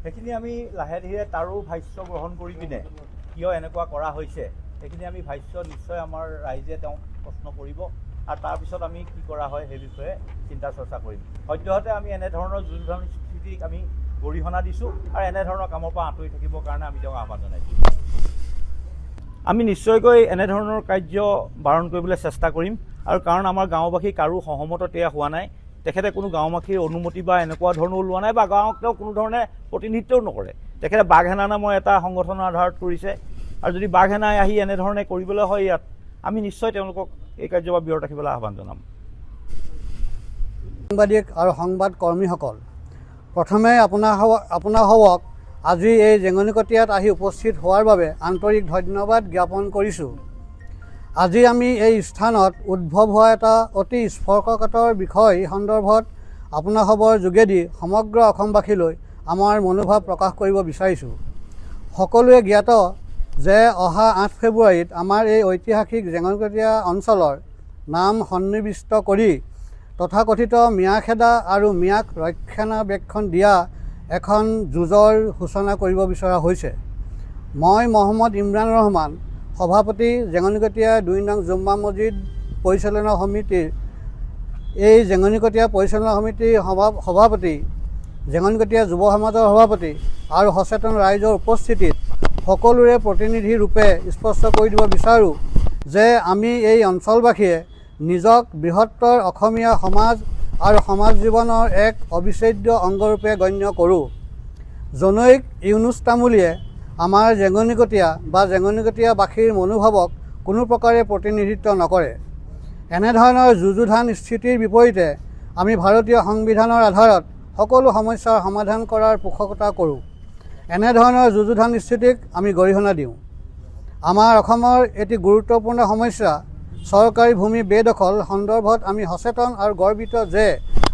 সেইখিনি আমি লাহে ধীৰে তাৰো ভাষ্য গ্ৰহণ কৰি পিনে কিয় এনেকুৱা কৰা হৈছে সেইখিনি আমি ভাষ্য নিশ্চয় আমাৰ ৰাইজে তেওঁক প্ৰশ্ন কৰিব আৰু তাৰপিছত আমি কি কৰা হয় সেই বিষয়ে চিন্তা চৰ্চা কৰিম। সদ্যহতে আমি এনেধৰণৰ যুঁজধান স্থিতিক আমি গৰিহণা দিছোঁ আৰু এনেধৰণৰ কামৰ পৰা আঁতৰি থাকিবৰ কাৰণে আমি তেওঁক আহ্বান জনাইছোঁ। আমি নিশ্চয়কৈ এনেধৰণৰ কাৰ্য বাৰণ কৰিবলৈ চেষ্টা কৰিম আৰু কাৰণ আমাৰ গাঁওবাসী কাৰো সহমতত এয়া হোৱা নাই। তেখেতে কোনো গাঁওবাসীৰ অনুমতি বা এনেকুৱা ধৰণৰ ওলোৱা নাই বা গাঁৱক তেওঁ কোনো ধৰণে প্ৰতিনিধিত্বও নকৰে। তেখেতে বাঘসেনা নামৰ এটা সংগঠনৰ আধাৰত কৰিছে আৰু যদি বাঘসেনাই আহি এনেধৰণে কৰিবলৈ হয় ইয়াত আমি নিশ্চয় তেওঁলোকক এই কাৰ্যৰ পৰা বিৰত ৰাখিবলৈ আহ্বান জনাম। সাংবাদিক আৰু সংবাদ কৰ্মীসকল, প্ৰথমে আপোনাসৱক আজি এই জেঙনিকটীয়াত আহি উপস্থিত হোৱাৰ বাবে আন্তৰিক ধন্যবাদ জ্ঞাপন কৰিছোঁ। আজি আমি এই স্থানত উদ্ভৱ হোৱা এটা অতি স্পৰ্শকাতৰ বিষয় সন্দৰ্ভত আপোনাসৱৰ যোগেদি সমগ্ৰ অসমবাসীলৈ আমাৰ মনোভাৱ প্ৰকাশ কৰিব বিচাৰিছোঁ। সকলোৱে জ্ঞাত যে অহা 8 ফেব্ৰুৱাৰীত আমাৰ এই ঐতিহাসিক জেঙনিকটীয়া অঞ্চলৰ নাম সন্নিৱিষ্ট কৰি তথাকথিত মিয়াখেদা আৰু মিয়াক ৰক্ষণাবেক্ষণ দিয়া এখন যুঁজৰ সূচনা কৰিব বিচৰা হৈছে। মই মহম্মদ ইমৰান ৰহমান, সভাপতি জেঙনিকটীয়া 2 নং জুম্মা মছজিদ পৰিচালনা সমিতিৰ এই জেঙনিকটীয়া পৰিচালনা সমিতিৰ সভাপতি, জেঙনিকটীয়া যুৱ সমাজৰ সভাপতি আৰু সচেতন ৰাইজৰ উপস্থিতিত সকলোৰে প্ৰতিনিধি ৰূপে স্পষ্ট কৰি দিব বিচাৰোঁ যে আমি এই অঞ্চলবাসীয়ে নিজক বৃহত্তৰ অসমীয়া সমাজ আৰু সমাজ জীৱনৰ এক অবিচ্ছেদ্য অংগৰূপে গণ্য কৰোঁ। জনৈক ইউনুছ তামুলীয়ে আমাৰ জেঙনিকটীয়া বা জেঙনিকটীয়াবাসীৰ মনোভাৱক কোনো প্ৰকাৰে প্ৰতিনিধিত্ব নকৰে। এনেধৰণৰ যুযুধান স্থিতিৰ বিপৰীতে আমি ভাৰতীয় সংবিধানৰ আধাৰত সকলো সমস্যাৰ সমাধান কৰাৰ পোষকতা কৰোঁ। এনেধৰণৰ যুযুধান স্থিতিক আমি গৰিহণা দিওঁ। আমাৰ অসমৰ এটি গুৰুত্বপূৰ্ণ সমস্যা চৰকাৰী ভূমি বেদখল সন্দৰ্ভত আমি সচেতন আৰু গৰ্বিত যে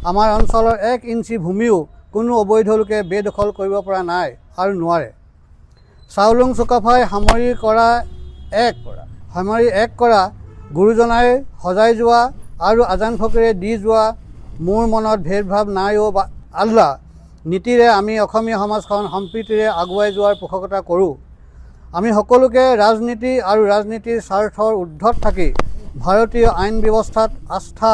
আমাৰ অঞ্চলৰ 1 ইঞ্চি ভূমিও কোনো অবৈধ লোকে বেদখল কৰিব পৰা নাই আৰু নোৱাৰে। চাউলুং চুকাফাই সামৰি এক কৰা গুৰুজনাই সজাই যোৱা আৰু আজান ফকীৰে দি যোৱা মোৰ মনত ভেদভাৱ নাই অ' আল্লাহ নীতিৰে আমি অসমীয়া সমাজখন সম্প্ৰীতিৰে আগুৱাই যোৱাৰ পোষকতা কৰোঁ। আমি সকলোকে ৰাজনীতি আৰু ৰাজনীতিৰ স্বাৰ্থৰ ঊৰ্ধত থাকি ভাৰতীয় আইন ব্যৱস্থাত আস্থা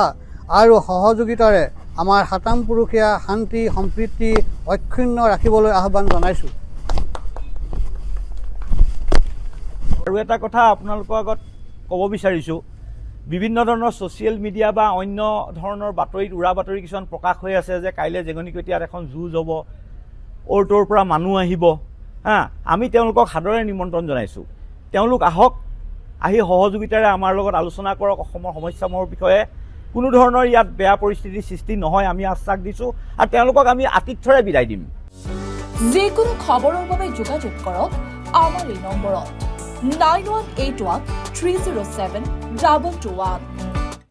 আৰু সহযোগিতাৰে আমাৰ সাতাম পুৰুষীয়া শান্তি সম্প্ৰীতি অক্ষুণ্ণ ৰাখিবলৈ আহ্বান জনাইছোঁ। আৰু এটা কথা আপোনালোকৰ আগত ক'ব বিচাৰিছোঁ, বিভিন্ন ধৰণৰ ছ'চিয়েল মিডিয়া বা অন্য ধৰণৰ বাতৰিত উৰা বাতৰি কিছুমান প্ৰকাশ হৈ আছে যে কাইলৈ জেঙনিকটীয়াত এখন যুঁজ হ'ব, অ'ৰ ত'ৰ পৰা মানুহ আহিব। আমি তেওঁলোকক সাদৰে নিমন্ত্ৰণ জনাইছোঁ। তেওঁলোক আহক, আহি সহযোগিতাৰে আমাৰ লগত আলোচনা কৰক অসমৰ সমস্যাসমূহৰ বিষয়ে। কোনো ধৰণৰ ইয়াত বেয়া পৰিস্থিতিৰ সৃষ্টি নহয় আমি আশ্বাস দিছোঁ আৰু তেওঁলোকক আমি আতিথ্যৰে বিদায় দিম। যিকোনো খবৰৰ বাবে যোগাযোগ কৰক আমাৰ এই নম্বৰত 9181 307 2221।